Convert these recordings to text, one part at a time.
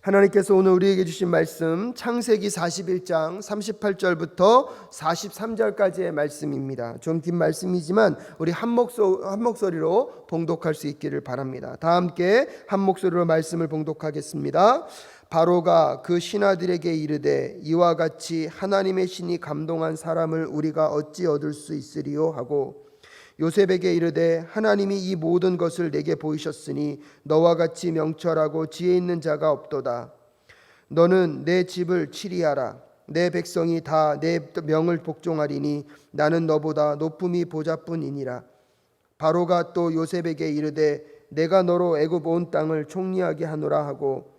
하나님께서 오늘 우리에게 주신 말씀 창세기 41장 38절부터 43절까지의 말씀입니다. 좀 긴 말씀이지만 우리 한 목소리로 봉독할 수 있기를 바랍니다. 다 함께 한 목소리로 말씀을 봉독하겠습니다. 바로가 그 신하들에게 이르되 이와 같이 하나님의 신이 감동한 사람을 우리가 어찌 얻을 수 있으리요 하고 요셉에게 이르되 하나님이 이 모든 것을 내게 보이셨으니 너와 같이 명철하고 지혜 있는 자가 없도다. 너는 내 집을 치리하라. 내 백성이 다 내 명을 복종하리니 나는 너보다 높음이 보좌뿐이니라. 바로가 또 요셉에게 이르되 내가 너로 애굽 온 땅을 총리하게 하노라 하고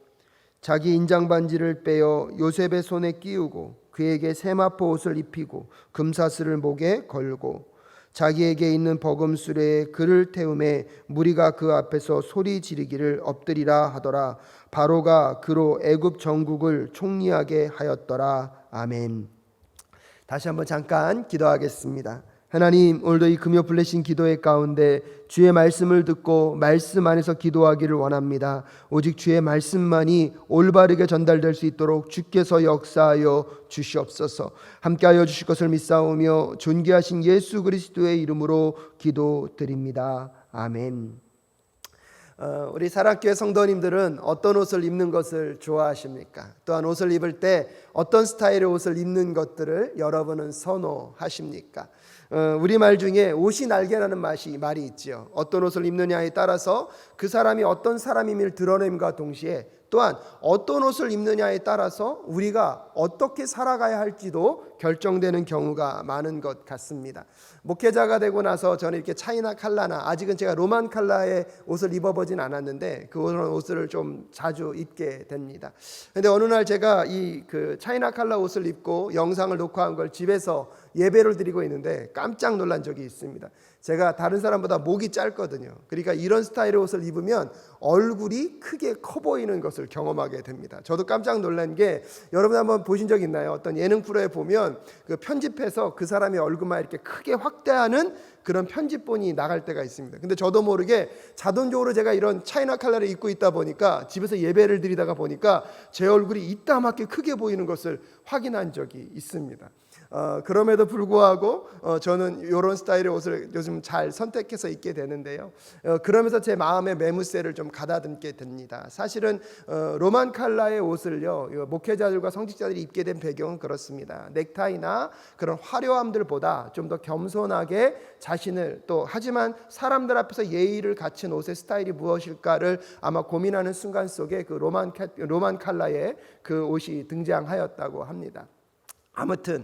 자기 인장 반지를 빼어 요셉의 손에 끼우고 그에게 세마포 옷을 입히고 금사슬을 목에 걸고 자기에게 있는 버금수레에 그를 태우매 무리가 그 앞에서 소리 지르기를 엎드리라 하더라. 바로가 그로 애굽 전국을 총리하게 하였더라. 아멘. 다시 한번 잠깐 기도하겠습니다. 하나님, 오늘도 이 금요 블레싱 기도회 가운데 주의 말씀을 듣고 말씀 안에서 기도하기를 원합니다. 오직 주의 말씀만이 올바르게 전달될 수 있도록 주께서 역사하여 주시옵소서. 함께하여 주실 것을 믿사오며 존귀하신 예수 그리스도의 이름으로 기도드립니다. 아멘. 우리 사랑교회 성도님들은 어떤 옷을 입는 것을 좋아하십니까? 또한 옷을 입을 때 어떤 스타일의 옷을 입는 것들을 여러분은 선호하십니까? 우리말 중에 옷이 날개라는 말이 있죠. 어떤 옷을 입느냐에 따라서 그 사람이 어떤 사람임을 드러냄과 동시에 또한 어떤 옷을 입느냐에 따라서 우리가 어떻게 살아가야 할지도 결정되는 경우가 많은 것 같습니다. 목회자가 되고 나서 저는 이렇게 차이나 칼라나 아직은 제가 로만 칼라의 옷을 입어보진 않았는데 그런 옷을 좀 자주 입게 됩니다. 근데 어느 날 제가 이 차이나 칼라 옷을 입고 영상을 녹화한 걸 집에서 예배를 드리고 있는데 깜짝 놀란 적이 있습니다. 제가 다른 사람보다 목이 짧거든요. 그러니까 이런 스타일의 옷을 입으면 얼굴이 크게 커 보이는 것을 경험하게 됩니다. 저도 깜짝 놀란 게, 여러분 한번 보신 적 있나요? 어떤 예능 프로에 보면 그 편집해서 그 사람의 얼굴만 이렇게 크게 확대하는 그런 편집본이 나갈 때가 있습니다. 근데 저도 모르게 자동적으로 제가 이런 차이나 칼라를 입고 있다 보니까 집에서 예배를 드리다가 보니까 제 얼굴이 이따맣게 크게 보이는 것을 확인한 적이 있습니다. 그럼에도 불구하고 저는 이런 스타일의 옷을 요즘 잘 선택해서 입게 되는데요. 그러면서 제 마음의 매무새를 좀 가다듬게 됩니다. 사실은 로만 칼라의 옷을요, 목회자들과 성직자들이 입게 된 배경은 그렇습니다. 넥타이나 그런 화려함들보다 좀 더 겸손하게 자신을, 또 하지만 사람들 앞에서 예의를 갖춘 옷의 스타일이 무엇일까를 아마 고민하는 순간 속에 그 로만 칼라의 그 옷이 등장하였다고 합니다. 아무튼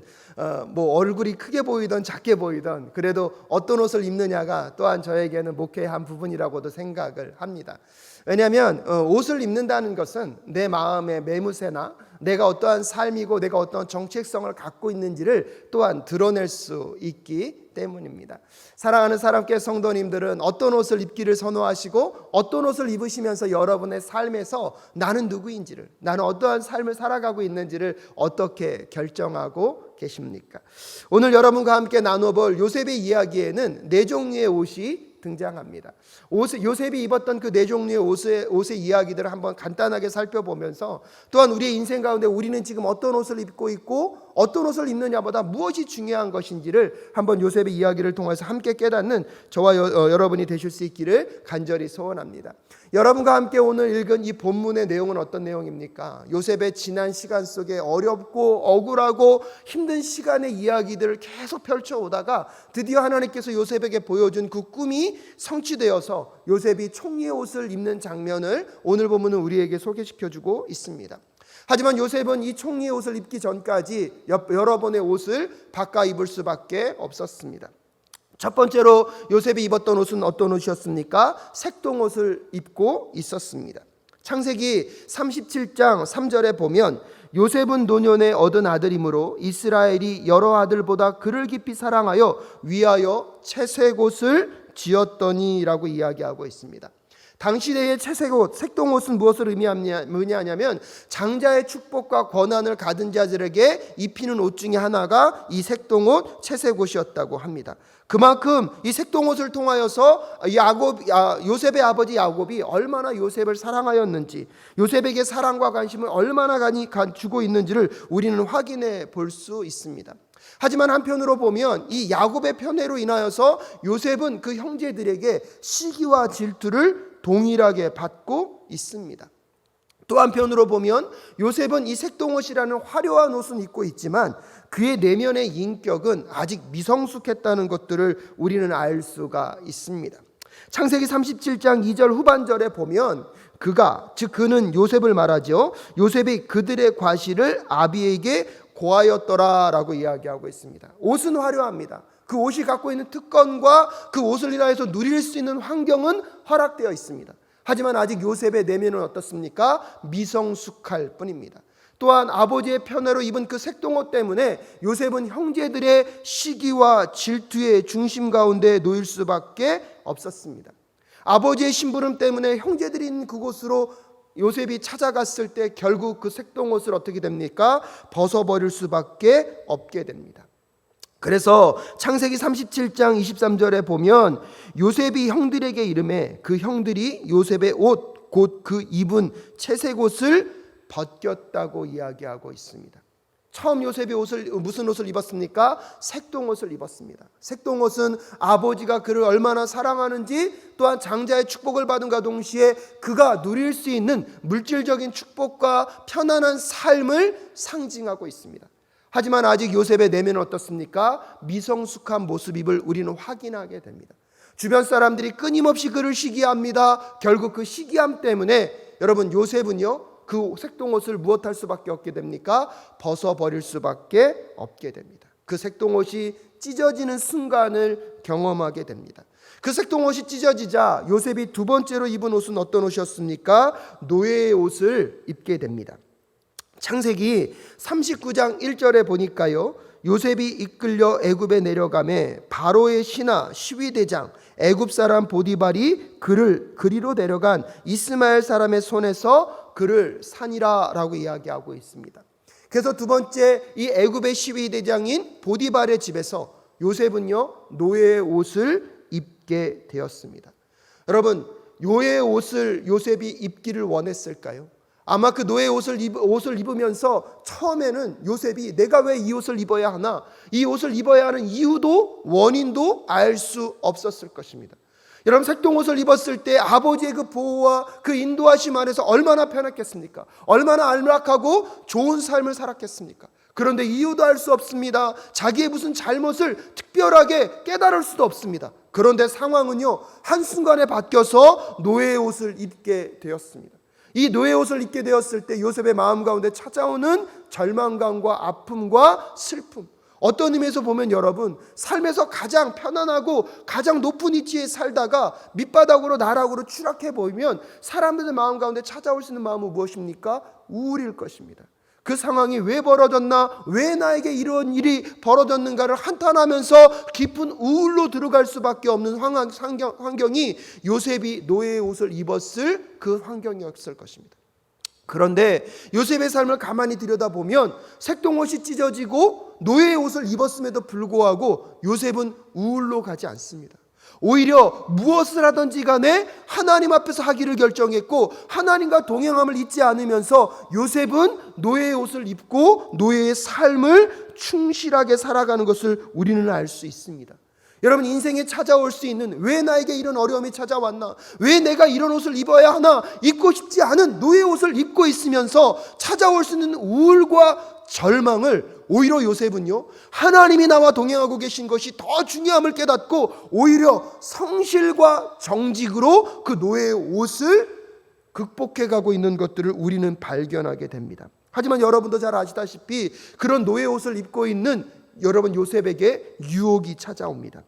뭐 얼굴이 크게 보이던 작게 보이던 그래도 어떤 옷을 입느냐가 또한 저에게는 목회의 한 부분이라고도 생각을 합니다. 왜냐하면 옷을 입는다는 것은 내 마음의 매무새나 내가 어떠한 삶이고 내가 어떤 정체성을 갖고 있는지를 또한 드러낼 수 있기 때문입니다. 사랑하는 사랑교회 성도님들은 어떤 옷을 입기를 선호하시고 어떤 옷을 입으시면서 여러분의 삶에서 나는 누구인지를, 나는 어떠한 삶을 살아가고 있는지를 어떻게 결정하고 계십니까? 오늘 여러분과 함께 나눠볼 요셉의 이야기에는 네 종류의 옷이 등장합니다. 요셉이 입었던 그 네 종류의 옷의 이야기들을 한번 간단하게 살펴보면서 또한 우리의 인생 가운데 우리는 지금 어떤 옷을 입고 있고 어떤 옷을 입느냐보다 무엇이 중요한 것인지를 한번 요셉의 이야기를 통해서 함께 깨닫는 저와 여러분이 되실 수 있기를 간절히 소원합니다. 여러분과 함께 오늘 읽은 이 본문의 내용은 어떤 내용입니까? 요셉의 지난 시간 속에 어렵고 억울하고 힘든 시간의 이야기들을 계속 펼쳐오다가 드디어 하나님께서 요셉에게 보여준 그 꿈이 성취되어서 요셉이 총리의 옷을 입는 장면을 오늘 본문은 우리에게 소개시켜주고 있습니다. 하지만 요셉은 이 총리의 옷을 입기 전까지 여러 번의 옷을 바꿔 입을 수밖에 없었습니다. 첫 번째로 요셉이 입었던 옷은 어떤 옷이었습니까? 색동옷을 입고 있었습니다. 창세기 37장 3절에 보면 요셉은 노년에 얻은 아들이므로 이스라엘이 여러 아들보다 그를 깊이 사랑하여 위하여 채색옷을 지었더니라고 이야기하고 있습니다. 당시대의 채색옷, 색동옷은 무엇을 의미하냐면 장자의 축복과 권한을 가진 자들에게 입히는 옷 중에 하나가 이 색동옷, 채색옷이었다고 합니다. 그만큼 이 색동옷을 통하여서 요셉의 아버지 야곱이 얼마나 요셉을 사랑하였는지, 요셉에게 사랑과 관심을 얼마나 주고 있는지를 우리는 확인해 볼 수 있습니다. 하지만 한편으로 보면 이 야곱의 편애로 인하여서 요셉은 그 형제들에게 시기와 질투를 동일하게 받고 있습니다. 또 한편으로 보면 요셉은 이 색동옷이라는 화려한 옷은 입고 있지만 그의 내면의 인격은 아직 미성숙했다는 것들을 우리는 알 수가 있습니다. 창세기 37장 2절 후반절에 보면 그는 요셉을 말하죠. 요셉이 그들의 과실을 아비에게 고하였더라라고 이야기하고 있습니다. 옷은 화려합니다. 그 옷이 갖고 있는 특권과 그 옷을 인하여서 누릴 수 있는 환경은 허락되어 있습니다. 하지만 아직 요셉의 내면은 어떻습니까? 미성숙할 뿐입니다. 또한 아버지의 편애로 입은 그 색동옷 때문에 요셉은 형제들의 시기와 질투의 중심 가운데 놓일 수밖에 없었습니다. 아버지의 심부름 때문에 형제들이 있는 그곳으로 요셉이 찾아갔을 때 결국 그 색동옷을 어떻게 됩니까? 벗어버릴 수밖에 없게 됩니다. 그래서 창세기 37장 23절에 보면 요셉이 형들에게 이르매 그 형들이 요셉의 옷 곧 그 입은 채색옷을 벗겼다고 이야기하고 있습니다. 처음 요셉이 무슨 옷을 입었습니까? 색동옷을 입었습니다. 색동옷은 아버지가 그를 얼마나 사랑하는지 또한 장자의 축복을 받은과 동시에 그가 누릴 수 있는 물질적인 축복과 편안한 삶을 상징하고 있습니다. 하지만 아직 요셉의 내면은 어떻습니까? 미성숙한 모습임을 우리는 확인하게 됩니다. 주변 사람들이 끊임없이 그를 시기합니다. 결국 그 시기함 때문에 여러분 요셉은요 그 색동옷을 무엇할 수밖에 없게 됩니까? 벗어버릴 수밖에 없게 됩니다. 그 색동옷이 찢어지는 순간을 경험하게 됩니다. 그 색동옷이 찢어지자 요셉이 두 번째로 입은 옷은 어떤 옷이었습니까? 노예의 옷을 입게 됩니다. 창세기 39장 1절에 보니까요 요셉이 이끌려 애굽에 내려가매 바로의 신하 시위대장 애굽 사람 보디발이 그를 그리로 데려간 이스마엘 사람의 손에서 그를 산이라라고 이야기하고 있습니다. 그래서 두 번째 이 애굽의 시위대장인 보디발의 집에서 요셉은요 노예의 옷을 입게 되었습니다. 여러분 노예의 옷을 요셉이 입기를 원했을까요? 아마 그 노예 옷을 입으면서 처음에는 요셉이 내가 왜 이 옷을 입어야 하나, 이 옷을 입어야 하는 이유도 원인도 알 수 없었을 것입니다. 여러분 색동옷을 입었을 때 아버지의 그 보호와 그 인도하심 안에서 얼마나 편했겠습니까? 얼마나 안락하고 좋은 삶을 살았겠습니까? 그런데 이유도 알 수 없습니다. 자기의 무슨 잘못을 특별하게 깨달을 수도 없습니다. 그런데 상황은요 한순간에 바뀌어서 노예의 옷을 입게 되었습니다. 이 노예 옷을 입게 되었을 때 요셉의 마음 가운데 찾아오는 절망감과 아픔과 슬픔, 어떤 의미에서 보면 여러분 삶에서 가장 편안하고 가장 높은 위치에 살다가 밑바닥으로 나락으로 추락해 보이면 사람들의 마음 가운데 찾아올 수 있는 마음은 무엇입니까? 우울일 것입니다. 그 상황이 왜 벌어졌나, 왜 나에게 이런 일이 벌어졌는가를 한탄하면서 깊은 우울로 들어갈 수밖에 없는 환경이 요셉이 노예의 옷을 입었을 그 환경이었을 것입니다. 그런데 요셉의 삶을 가만히 들여다보면 색동옷이 찢어지고 노예의 옷을 입었음에도 불구하고 요셉은 우울로 가지 않습니다. 오히려 무엇을 하든지 간에 하나님 앞에서 하기를 결정했고 하나님과 동행함을 잊지 않으면서 요셉은 노예의 옷을 입고 노예의 삶을 충실하게 살아가는 것을 우리는 알 수 있습니다. 여러분 인생에 찾아올 수 있는 왜 나에게 이런 어려움이 찾아왔나, 왜 내가 이런 옷을 입어야 하나, 입고 싶지 않은 노예 옷을 입고 있으면서 찾아올 수 있는 우울과 절망을 오히려 요셉은요 하나님이 나와 동행하고 계신 것이 더 중요함을 깨닫고 오히려 성실과 정직으로 그 노예의 옷을 극복해 가고 있는 것들을 우리는 발견하게 됩니다. 하지만 여러분도 잘 아시다시피 그런 노예 옷을 입고 있는 여러분 요셉에게 유혹이 찾아옵니다.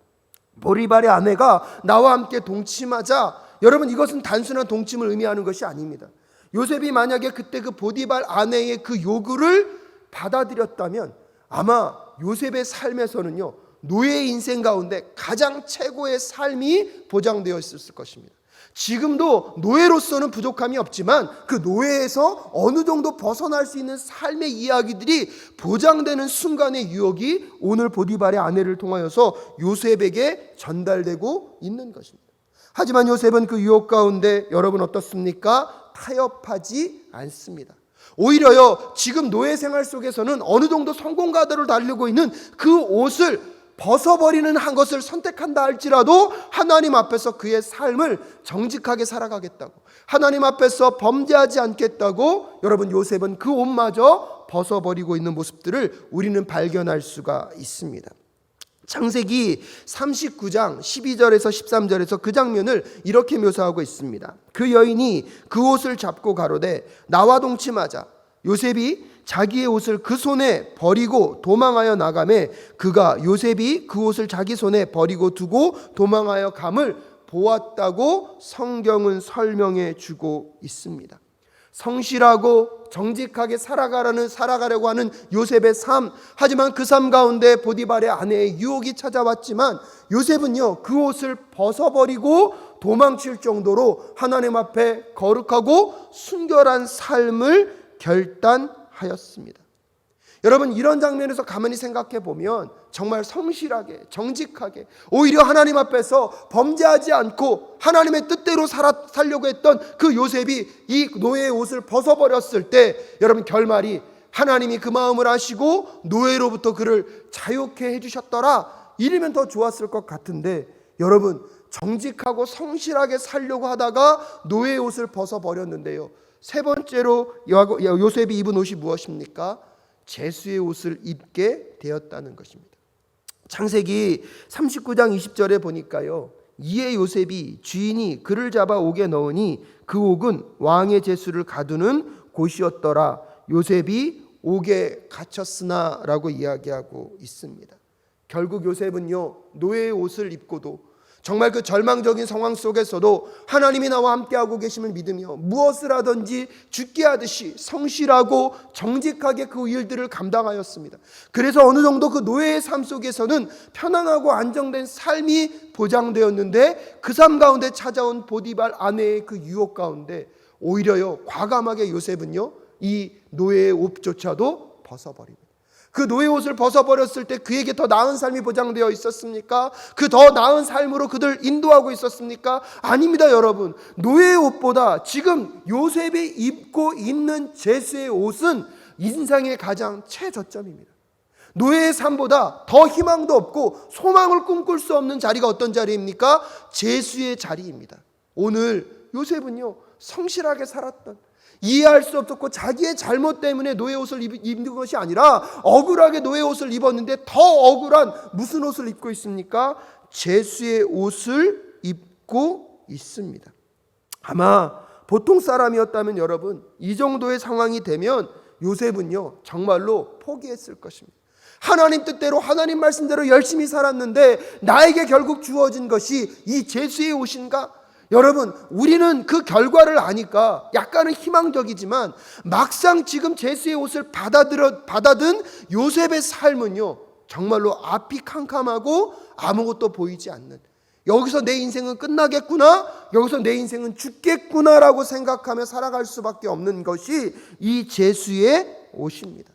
보디발의 아내가 나와 함께 동침하자, 여러분 이것은 단순한 동침을 의미하는 것이 아닙니다. 요셉이 만약에 그때 그 보디발 아내의 그 요구를 받아들였다면 아마 요셉의 삶에서는요 노예의 인생 가운데 가장 최고의 삶이 보장되어 있었을 것입니다. 지금도 노예로서는 부족함이 없지만 그 노예에서 어느 정도 벗어날 수 있는 삶의 이야기들이 보장되는 순간의 유혹이 오늘 보디발의 아내를 통하여서 요셉에게 전달되고 있는 것입니다. 하지만 요셉은 그 유혹 가운데 여러분 어떻습니까? 타협하지 않습니다. 오히려요, 지금 노예 생활 속에서는 어느 정도 성공 가도를 달리고 있는 그 옷을 벗어버리는 한 것을 선택한다 할지라도 하나님 앞에서 그의 삶을 정직하게 살아가겠다고, 하나님 앞에서 범죄하지 않겠다고 여러분 요셉은 그 옷마저 벗어버리고 있는 모습들을 우리는 발견할 수가 있습니다. 창세기 39장 12절에서 13절에서 그 장면을 이렇게 묘사하고 있습니다. 그 여인이 그 옷을 잡고 가로되 나와 동침하자. 요셉이 자기의 옷을 그 손에 버리고 도망하여 나가매 그가 요셉이 그 옷을 자기 손에 버리고 두고 도망하여 감을 보았다고 성경은 설명해 주고 있습니다. 성실하고 정직하게 살아가려고 하는 요셉의 삶, 하지만 그 삶 가운데 보디발의 아내의 유혹이 찾아왔지만 요셉은요, 그 옷을 벗어버리고 도망칠 정도로 하나님 앞에 거룩하고 순결한 삶을 결단하였습니다. 여러분, 이런 장면에서 가만히 생각해 보면 정말 성실하게 정직하게 오히려 하나님 앞에서 범죄하지 않고 하나님의 뜻대로 살려고 했던 그 요셉이 이 노예의 옷을 벗어버렸을 때 여러분 결말이 하나님이 그 마음을 아시고 노예로부터 그를 자유케 해주셨더라 이러면 더 좋았을 것 같은데, 여러분 정직하고 성실하게 살려고 하다가 노예의 옷을 벗어버렸는데요, 세 번째로 요셉이 입은 옷이 무엇입니까? 제수의 옷을 입게 되었다는 것입니다. 창세기 39장 20절에 보니까요, 이에 요셉이 주인이 그를 잡아 옥에 넣으니 그 옥은 왕의 제수를 가두는 곳이었더라. 요셉이 옥에 갇혔으나 라고 이야기하고 있습니다. 결국 요셉은요, 노예의 옷을 입고도 정말 그 절망적인 상황 속에서도 하나님이 나와 함께하고 계심을 믿으며 무엇을 하든지 죽게 하듯이 성실하고 정직하게 그 일들을 감당하였습니다. 그래서 어느 정도 그 노예의 삶 속에서는 편안하고 안정된 삶이 보장되었는데 그 삶 가운데 찾아온 보디발 아내의 그 유혹 가운데 오히려요, 과감하게 요셉은요, 이 노예의 옷조차도 벗어버립니다. 그 노예 옷을 벗어버렸을 때 그에게 더 나은 삶이 보장되어 있었습니까? 그 더 나은 삶으로 그들 인도하고 있었습니까? 아닙니다. 여러분, 노예의 옷보다 지금 요셉이 입고 있는 제수의 옷은 인생의 가장 최저점입니다. 노예의 삶보다 더 희망도 없고 소망을 꿈꿀 수 없는 자리가 어떤 자리입니까? 제수의 자리입니다. 오늘 요셉은요, 성실하게 살았던, 이해할 수 없었고 자기의 잘못 때문에 노예 옷을 입는 것이 아니라 억울하게 노예 옷을 입었는데 더 억울한 무슨 옷을 입고 있습니까? 제수의 옷을 입고 있습니다. 아마 보통 사람이었다면 여러분 이 정도의 상황이 되면 요셉은요 정말로 포기했을 것입니다. 하나님 뜻대로 하나님 말씀대로 열심히 살았는데 나에게 결국 주어진 것이 이 제수의 옷인가? 여러분, 우리는 그 결과를 아니까 약간은 희망적이지만 막상 지금 제수의 옷을 받아든 요셉의 삶은요 정말로 앞이 캄캄하고 아무것도 보이지 않는, 여기서 내 인생은 끝나겠구나, 여기서 내 인생은 죽겠구나라고 생각하며 살아갈 수밖에 없는 것이 이 제수의 옷입니다.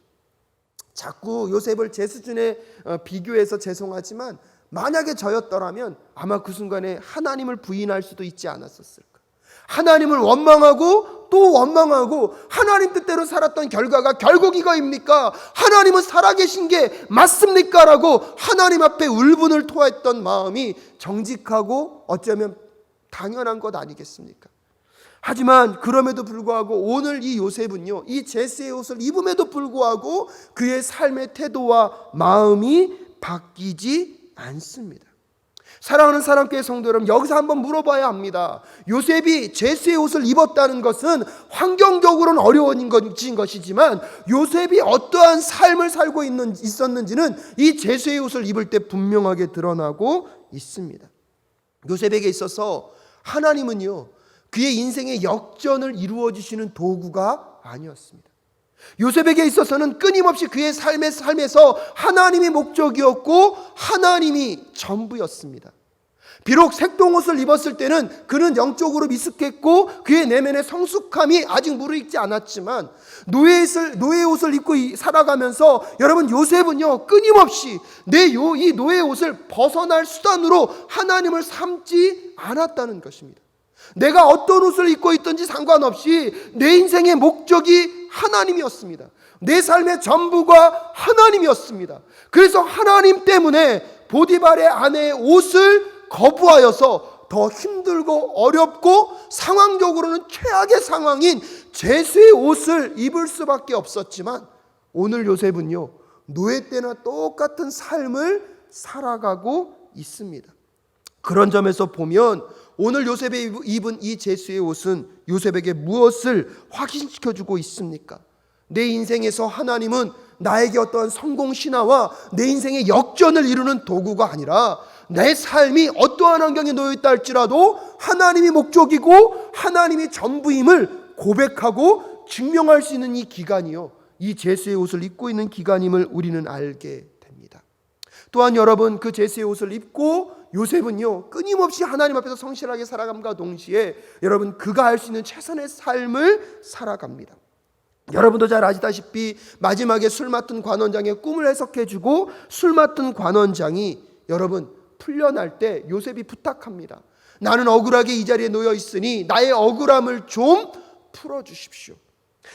자꾸 요셉을 제 수준에 비교해서 죄송하지만 만약에 저였더라면 아마 그 순간에 하나님을 부인할 수도 있지 않았었을까. 하나님을 원망하고 또 원망하고 하나님 뜻대로 살았던 결과가 결국 이거입니까? 하나님은 살아계신 게 맞습니까? 라고 하나님 앞에 울분을 토했던 마음이 정직하고 어쩌면 당연한 것 아니겠습니까? 하지만 그럼에도 불구하고 오늘 이 요셉은요, 이 제수의 옷을 입음에도 불구하고 그의 삶의 태도와 마음이 바뀌지 않습니다. 사랑하는 사랑교회 성도 여러분, 여기서 한번 물어봐야 합니다. 요셉이 제수의 옷을 입었다는 것은 환경적으로는 어려운 것이지만 요셉이 어떠한 삶을 살고 있었는지는 이 제수의 옷을 입을 때 분명하게 드러나고 있습니다. 요셉에게 있어서 하나님은요 그의 인생의 역전을 이루어 주시는 도구가 아니었습니다. 요셉에게 있어서는 끊임없이 그의 삶에서 하나님이 목적이었고 하나님이 전부였습니다. 비록 색동옷을 입었을 때는 그는 영적으로 미숙했고 그의 내면의 성숙함이 아직 무르익지 않았지만 노예의 옷을 입고 살아가면서 여러분 요셉은요 끊임없이 이 노예의 옷을 벗어날 수단으로 하나님을 삼지 않았다는 것입니다. 내가 어떤 옷을 입고 있든지 상관없이 내 인생의 목적이 하나님이었습니다. 내 삶의 전부가 하나님이었습니다. 그래서 하나님 때문에 보디발의 아내의 옷을 거부하여서 더 힘들고 어렵고 상황적으로는 최악의 상황인 제수의 옷을 입을 수밖에 없었지만 오늘 요셉은요 노예 때나 똑같은 삶을 살아가고 있습니다. 그런 점에서 보면 오늘 요셉이 입은 이 제수의 옷은 요셉에게 무엇을 확인시켜주고 있습니까? 내 인생에서 하나님은 나에게 어떠한 성공 신화와 내 인생의 역전을 이루는 도구가 아니라 내 삶이 어떠한 환경에 놓여 있다 할지라도 하나님이 목적이고 하나님이 전부임을 고백하고 증명할 수 있는 이 기간이요, 이 제수의 옷을 입고 있는 기간임을 우리는 알게 됩니다. 또한 여러분, 그 제수의 옷을 입고 요셉은요 끊임없이 하나님 앞에서 성실하게 살아감과 동시에 여러분 그가 할 수 있는 최선의 삶을 살아갑니다. 여러분도 잘 아시다시피 마지막에 술 맡은 관원장의 꿈을 해석해주고 술 맡은 관원장이 여러분 풀려날 때 요셉이 부탁합니다. 나는 억울하게 이 자리에 놓여 있으니 나의 억울함을 좀 풀어주십시오.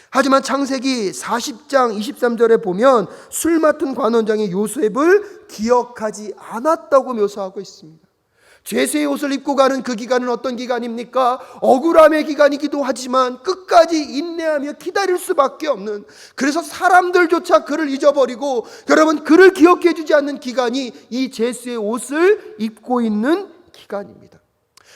하지만 창세기 40장 23절에 보면 술 맡은 관원장이 요셉을 기억하지 않았다고 묘사하고 있습니다. 제수의 옷을 입고 가는 그 기간은 어떤 기간입니까? 억울함의 기간이기도 하지만 끝까지 인내하며 기다릴 수밖에 없는, 그래서 사람들조차 그를 잊어버리고 여러분 그를 기억해 주지 않는 기간이 이 제수의 옷을 입고 있는 기간입니다.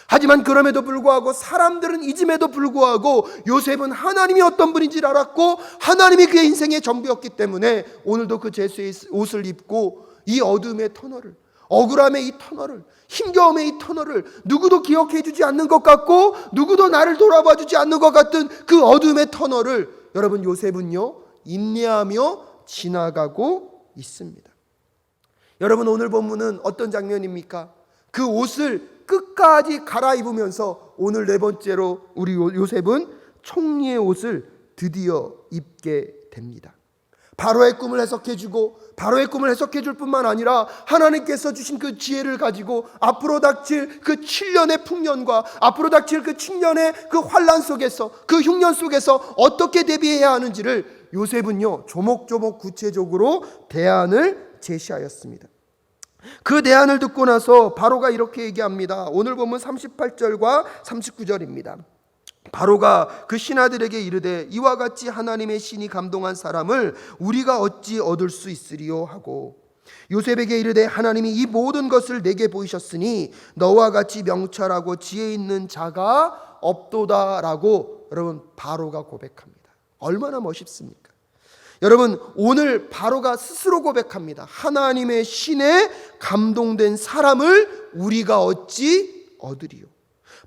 하지만 그럼에도 불구하고 사람들은 잊음에도 불구하고 요셉은 하나님이 어떤 분인지를 알았고 하나님이 그의 인생의 전부였기 때문에 오늘도 그 제수의 옷을 입고 이 어둠의 터널을, 억울함의 이 터널을, 힘겨움의 이 터널을 누구도 기억해 주지 않는 것 같고 누구도 나를 돌아봐 주지 않는 것 같은 그 어둠의 터널을 여러분 요셉은요 인내하며 지나가고 있습니다. 여러분 오늘 본문은 어떤 장면입니까? 그 옷을 끝까지 갈아입으면서 오늘 네 번째로 우리 요셉은 총리의 옷을 드디어 입게 됩니다. 바로의 꿈을 해석해주고 바로의 꿈을 해석해줄 뿐만 아니라 하나님께서 주신 그 지혜를 가지고 앞으로 닥칠 그 7년의 풍년과 앞으로 닥칠 그 7년의 그 환란 속에서, 그 흉년 속에서 어떻게 대비해야 하는지를 요셉은요 조목조목 구체적으로 대안을 제시하였습니다. 그 대안을 듣고 나서 바로가 이렇게 얘기합니다. 오늘 보면 38절과 39절입니다. 바로가 그 신하들에게 이르되 이와 같이 하나님의 신이 감동한 사람을 우리가 어찌 얻을 수 있으리요 하고 요셉에게 이르되 하나님이 이 모든 것을 내게 보이셨으니 너와 같이 명철하고 지혜 있는 자가 없도다라고 여러분 바로가 고백합니다. 얼마나 멋있습니까? 여러분 오늘 바로가 스스로 고백합니다. 하나님의 신에 감동된 사람을 우리가 어찌 얻으리요.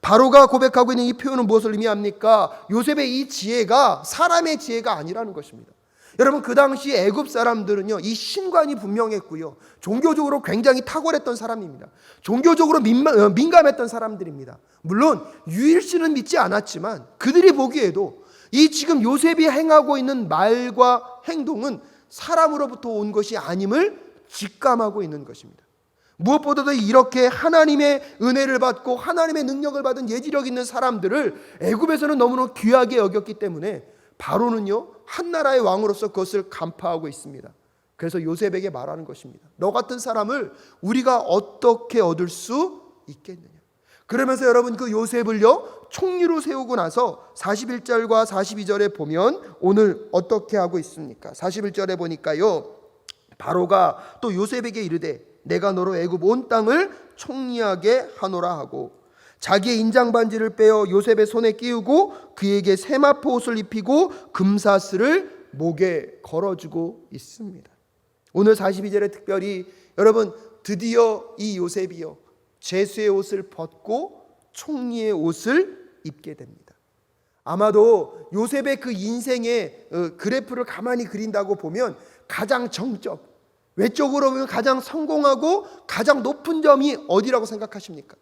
바로가 고백하고 있는 이 표현은 무엇을 의미합니까? 요셉의 이 지혜가 사람의 지혜가 아니라는 것입니다. 여러분 그 당시 애굽 사람들은요 이 신관이 분명했고요 종교적으로 굉장히 탁월했던 사람입니다. 종교적으로 민감했던 사람들입니다. 물론 유일신은 믿지 않았지만 그들이 보기에도 이 지금 요셉이 행하고 있는 말과 행동은 사람으로부터 온 것이 아님을 직감하고 있는 것입니다. 무엇보다도 이렇게 하나님의 은혜를 받고 하나님의 능력을 받은 예지력 있는 사람들을 애굽에서는 너무나 귀하게 여겼기 때문에 바로는요 한나라의 왕으로서 그것을 간파하고 있습니다. 그래서 요셉에게 말하는 것입니다. 너 같은 사람을 우리가 어떻게 얻을 수 있겠느냐. 그러면서 여러분 그 요셉을요 총리로 세우고 나서 41절과 42절에 보면 오늘 어떻게 하고 있습니까? 41절에 보니까요 바로가 또 요셉에게 이르되 내가 너로 애굽 온 땅을 총리하게 하노라 하고 자기의 인장 반지를 빼어 요셉의 손에 끼우고 그에게 세마포 옷을 입히고 금사슬을 목에 걸어주고 있습니다. 오늘 42절에 특별히 여러분 드디어 이 요셉이요 제수의 옷을 벗고 총리의 옷을 입게 됩니다. 아마도 요셉의 그 인생의 그래프를 가만히 그린다고 보면 가장 정적, 외적으로 보면 가장 성공하고 가장 높은 점이 어디라고 생각하십니까?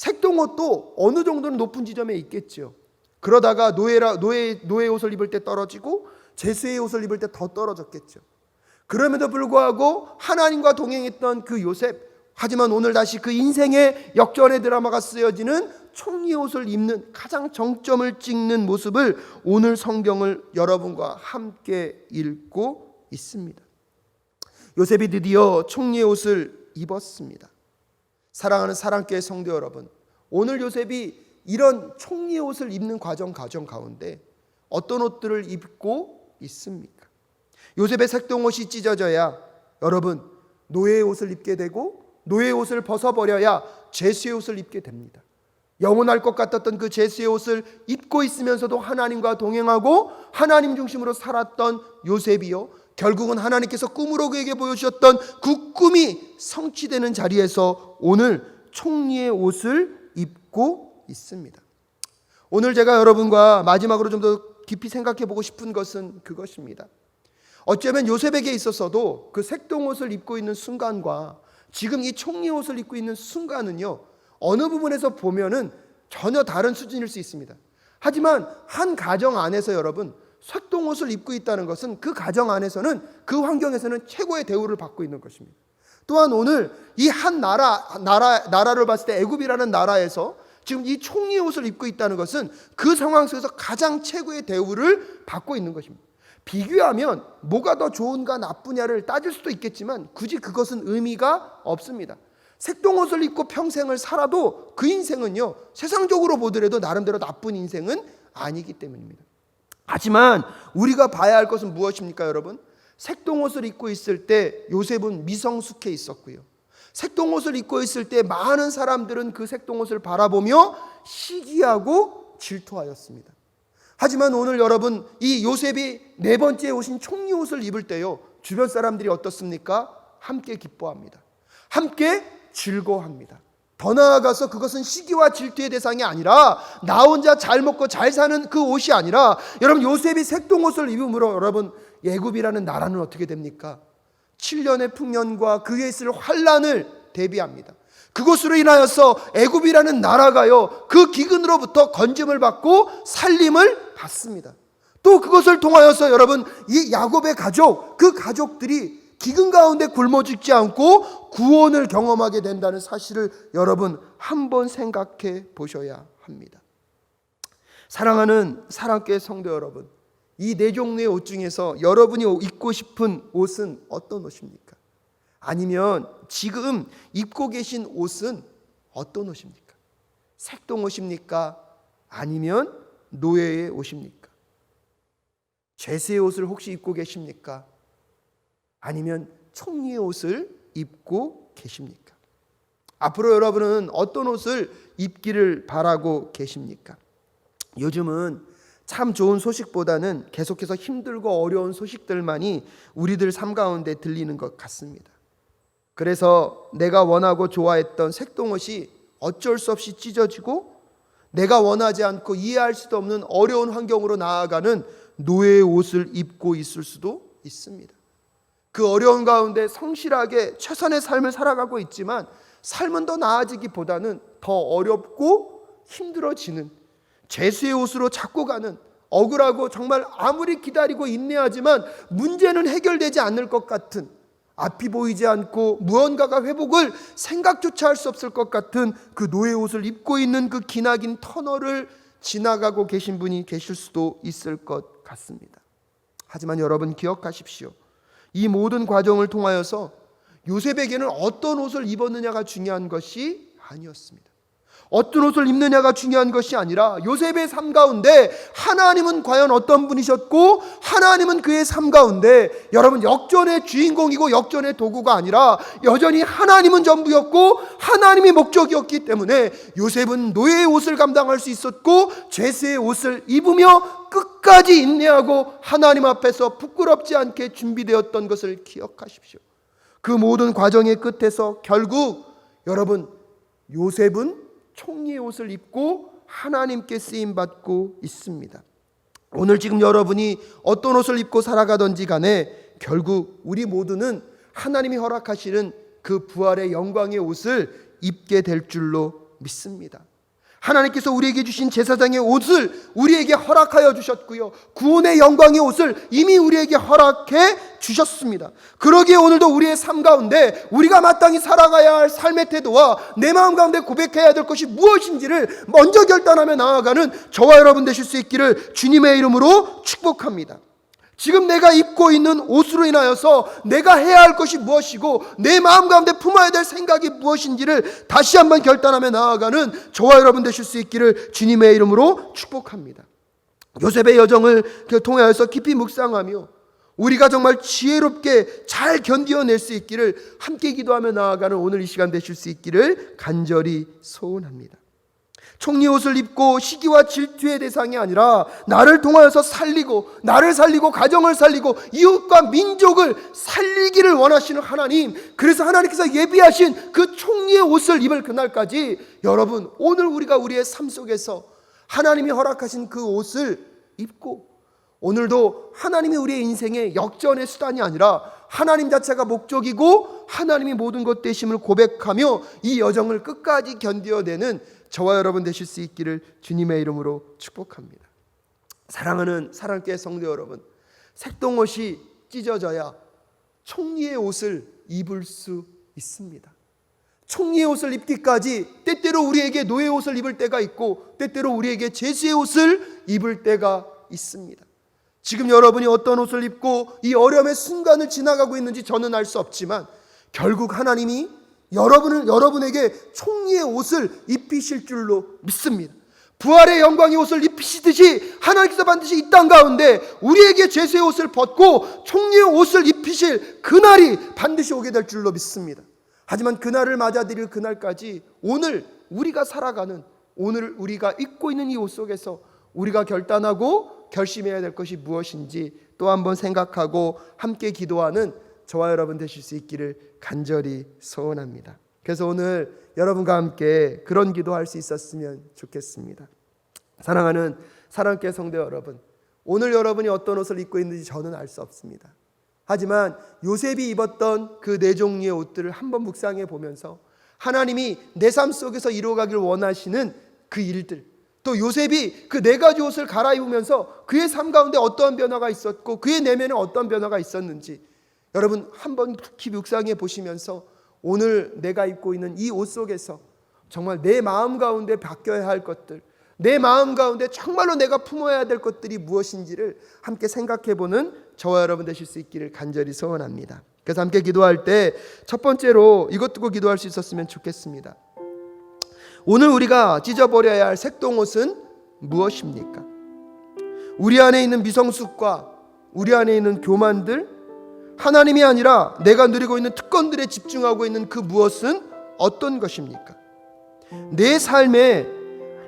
색동옷도 어느 정도는 높은 지점에 있겠죠. 그러다가 노예 옷을 입을 때 떨어지고 제수의 옷을 입을 때 더 떨어졌겠죠. 그럼에도 불구하고 하나님과 동행했던 그 요셉, 하지만 오늘 다시 그 인생의 역전의 드라마가 쓰여지는 총리의 옷을 입는 가장 정점을 찍는 모습을 오늘 성경을 여러분과 함께 읽고 있습니다. 요셉이 드디어 총리의 옷을 입었습니다. 사랑하는 사랑교회 성도 여러분, 오늘 요셉이 이런 총리의 옷을 입는 과정 가운데 어떤 옷들을 입고 있습니까? 요셉의 색동옷이 찢어져야 여러분 노예의 옷을 입게 되고, 노예의 옷을 벗어버려야 제수의 옷을 입게 됩니다. 영원할 것 같았던 그 제수의 옷을 입고 있으면서도 하나님과 동행하고 하나님 중심으로 살았던 요셉이요, 결국은 하나님께서 꿈으로 그에게 보여주셨던 그 꿈이 성취되는 자리에서 오늘 총리의 옷을 입고 있습니다. 오늘 제가 여러분과 마지막으로 좀 더 깊이 생각해 보고 싶은 것은 그것입니다. 어쩌면 요셉에게 있어서도 그 색동옷을 입고 있는 순간과 지금 이 총리 옷을 입고 있는 순간은요, 어느 부분에서 보면은 전혀 다른 수준일 수 있습니다. 하지만 한 가정 안에서 여러분 색동옷을 입고 있다는 것은 그 가정 안에서는, 그 환경에서는 최고의 대우를 받고 있는 것입니다. 또한 오늘 이 한 나라를 봤을 때 애굽이라는 나라에서 지금 이 총리 옷을 입고 있다는 것은 그 상황 속에서 가장 최고의 대우를 받고 있는 것입니다. 비교하면 뭐가 더 좋은가 나쁘냐를 따질 수도 있겠지만 굳이 그것은 의미가 없습니다. 색동옷을 입고 평생을 살아도 그 인생은요, 세상적으로 보더라도 나름대로 나쁜 인생은 아니기 때문입니다. 하지만 우리가 봐야 할 것은 무엇입니까, 여러분? 색동옷을 입고 있을 때 요셉은 미성숙해 있었고요, 색동옷을 입고 있을 때 많은 사람들은 그 색동옷을 바라보며 시기하고 질투하였습니다. 하지만 오늘 여러분, 이 요셉이 네 번째 오신 총리 옷을 입을 때요, 주변 사람들이 어떻습니까? 함께 기뻐합니다. 함께 즐거워합니다. 더 나아가서 그것은 시기와 질투의 대상이 아니라 나 혼자 잘 먹고 잘 사는 그 옷이 아니라, 여러분 요셉이 색동옷을 입음으로 여러분 애굽이라는 나라는 어떻게 됩니까? 7년의 풍년과 그에 있을 환란을 대비합니다. 그것으로 인하여서 애굽이라는 나라가요, 그 기근으로부터 건짐을 받고 살림을 받습니다. 또 그것을 통하여서 여러분 이 야곱의 가족, 그 가족들이 기근 가운데 굶어 죽지 않고 구원을 경험하게 된다는 사실을 여러분 한번 생각해 보셔야 합니다. 사랑하는 사랑교회 성도 여러분, 이 네 종류의 옷 중에서 여러분이 입고 싶은 옷은 어떤 옷입니까? 아니면 지금 입고 계신 옷은 어떤 옷입니까? 색동옷입니까? 아니면 노예의 옷입니까? 제수의 옷을 혹시 입고 계십니까? 아니면 총리의 옷을 입고 계십니까? 앞으로 여러분은 어떤 옷을 입기를 바라고 계십니까? 요즘은 참 좋은 소식보다는 계속해서 힘들고 어려운 소식들만이 우리들 삶 가운데 들리는 것 같습니다. 그래서 내가 원하고 좋아했던 색동옷이 어쩔 수 없이 찢어지고 내가 원하지 않고 이해할 수도 없는 어려운 환경으로 나아가는 노예의 옷을 입고 있을 수도 있습니다. 그 어려운 가운데 성실하게 최선의 삶을 살아가고 있지만 삶은 더 나아지기보다는 더 어렵고 힘들어지는, 제수의 옷으로 자꾸 가는, 억울하고 정말 아무리 기다리고 인내하지만 문제는 해결되지 않을 것 같은, 앞이 보이지 않고 무언가가 회복을 생각조차 할 수 없을 것 같은 그 노예 옷을 입고 있는 그 기나긴 터널을 지나가고 계신 분이 계실 수도 있을 것 같습니다. 하지만 여러분 기억하십시오. 이 모든 과정을 통하여서 요셉에게는 어떤 옷을 입었느냐가 중요한 것이 아니었습니다. 어떤 옷을 입느냐가 중요한 것이 아니라 요셉의 삶 가운데 하나님은 과연 어떤 분이셨고 하나님은 그의 삶 가운데 여러분 역전의 주인공이고 역전의 도구가 아니라 여전히 하나님은 전부였고 하나님이 목적이었기 때문에 요셉은 노예의 옷을 감당할 수 있었고 제수의 옷을 입으며 끝까지 인내하고 하나님 앞에서 부끄럽지 않게 준비되었던 것을 기억하십시오. 그 모든 과정의 끝에서 결국 여러분 요셉은 총리의 옷을 입고 하나님께 쓰임받고 있습니다. 오늘 지금 여러분이 어떤 옷을 입고 살아가든지 간에 결국 우리 모두는 하나님이 허락하시는 그 부활의 영광의 옷을 입게 될 줄로 믿습니다. 하나님께서 우리에게 주신 제사장의 옷을 우리에게 허락하여 주셨고요, 구원의 영광의 옷을 이미 우리에게 허락해 주셨습니다. 그러기에 오늘도 우리의 삶 가운데 우리가 마땅히 살아가야 할 삶의 태도와 내 마음 가운데 고백해야 될 것이 무엇인지를 먼저 결단하며 나아가는 저와 여러분 되실 수 있기를 주님의 이름으로 축복합니다. 지금 내가 입고 있는 옷으로 인하여서 내가 해야 할 것이 무엇이고 내 마음 가운데 품어야 될 생각이 무엇인지를 다시 한번 결단하며 나아가는 저와 여러분 되실 수 있기를 주님의 이름으로 축복합니다. 요셉의 여정을 통하여서 깊이 묵상하며 우리가 정말 지혜롭게 잘 견뎌낼 수 있기를 함께 기도하며 나아가는 오늘 이 시간 되실 수 있기를 간절히 소원합니다. 총리 옷을 입고 시기와 질투의 대상이 아니라 나를 통하여서 나를 살리고 가정을 살리고 이웃과 민족을 살리기를 원하시는 하나님, 그래서 하나님께서 예비하신 그 총리의 옷을 입을 그날까지 여러분, 오늘 우리가 우리의 삶 속에서 하나님이 허락하신 그 옷을 입고 오늘도 하나님이 우리의 인생의 역전의 수단이 아니라 하나님 자체가 목적이고 하나님이 모든 것 되심을 고백하며 이 여정을 끝까지 견뎌내는 저와 여러분 되실 수 있기를 주님의 이름으로 축복합니다. 사랑하는 사랑교회 성도 여러분, 색동옷이 찢어져야 총리의 옷을 입을 수 있습니다. 총리의 옷을 입기까지 때때로 우리에게 노예 옷을 입을 때가 있고 때때로 우리에게 제수의 옷을 입을 때가 있습니다. 지금 여러분이 어떤 옷을 입고 이 어려움의 순간을 지나가고 있는지 저는 알 수 없지만 결국 하나님이 여러분에게 총리의 옷을 입히실 줄로 믿습니다. 부활의 영광의 옷을 입히시듯이 하나님께서 반드시 이 땅 가운데 우리에게 제수의 옷을 벗고 총리의 옷을 입히실 그날이 반드시 오게 될 줄로 믿습니다. 하지만 그날을 맞아들일 그날까지 오늘 우리가 살아가는, 오늘 우리가 입고 있는 이 옷 속에서 우리가 결단하고 결심해야 될 것이 무엇인지 또 한번 생각하고 함께 기도하는 저와 여러분 되실 수 있기를 간절히 소원합니다. 그래서 오늘 여러분과 함께 그런 기도할 수 있었으면 좋겠습니다. 사랑하는 사랑교회 성도 여러분, 오늘 여러분이 어떤 옷을 입고 있는지 저는 알 수 없습니다. 하지만 요셉이 입었던 그 네 종류의 옷들을 한번 묵상해 보면서 하나님이 내 삶 속에서 이루어가길 원하시는 그 일들, 또 요셉이 그 네 가지 옷을 갈아입으면서 그의 삶 가운데 어떠한 변화가 있었고 그의 내면에 어떤 변화가 있었는지 여러분 한번 깊이 묵상해 보시면서 오늘 내가 입고 있는 이 옷 속에서 정말 내 마음 가운데 바뀌어야 할 것들, 내 마음 가운데 정말로 내가 품어야 될 것들이 무엇인지를 함께 생각해 보는 저와 여러분 되실 수 있기를 간절히 소원합니다. 그래서 함께 기도할 때 첫 번째로 이것 듣고 기도할 수 있었으면 좋겠습니다. 오늘 우리가 찢어버려야 할 색동옷은 무엇입니까? 우리 안에 있는 미성숙과 우리 안에 있는 교만들, 하나님이 아니라 내가 누리고 있는 특권들에 집중하고 있는 그 무엇은 어떤 것입니까? 내 삶에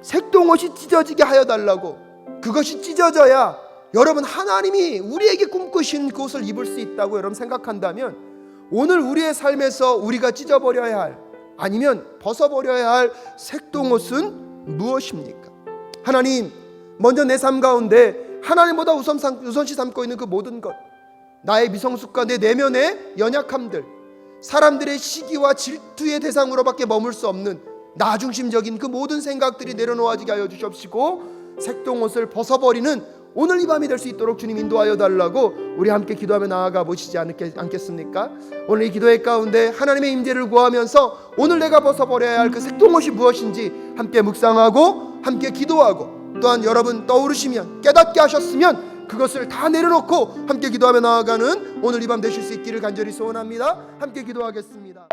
색동옷이 찢어지게 하여 달라고, 그것이 찢어져야 여러분 하나님이 우리에게 꿈꾸신 그 옷을 입을 수 있다고 여러분 생각한다면 오늘 우리의 삶에서 우리가 찢어버려야 할, 아니면 벗어버려야 할 색동옷은 무엇입니까? 하나님, 먼저 내 삶 가운데 하나님보다 우선시 삼고 있는 그 모든 것, 나의 미성숙과 내 내면의 연약함들, 사람들의 시기와 질투의 대상으로밖에 머물 수 없는 나 중심적인 그 모든 생각들이 내려놓아지게 하여 주시옵시고 색동옷을 벗어버리는 오늘 이 밤이 될 수 있도록 주님 인도하여 달라고 우리 함께 기도하며 나아가 보시지 않겠습니까? 오늘 이 기도의 가운데 하나님의 임재를 구하면서 오늘 내가 벗어버려야 할 그 색동옷이 무엇인지 함께 묵상하고 함께 기도하고, 또한 여러분 떠오르시면 깨닫게 하셨으면 그것을 다 내려놓고 함께 기도하며 나아가는 오늘 이 밤 되실 수 있기를 간절히 소원합니다. 함께 기도하겠습니다.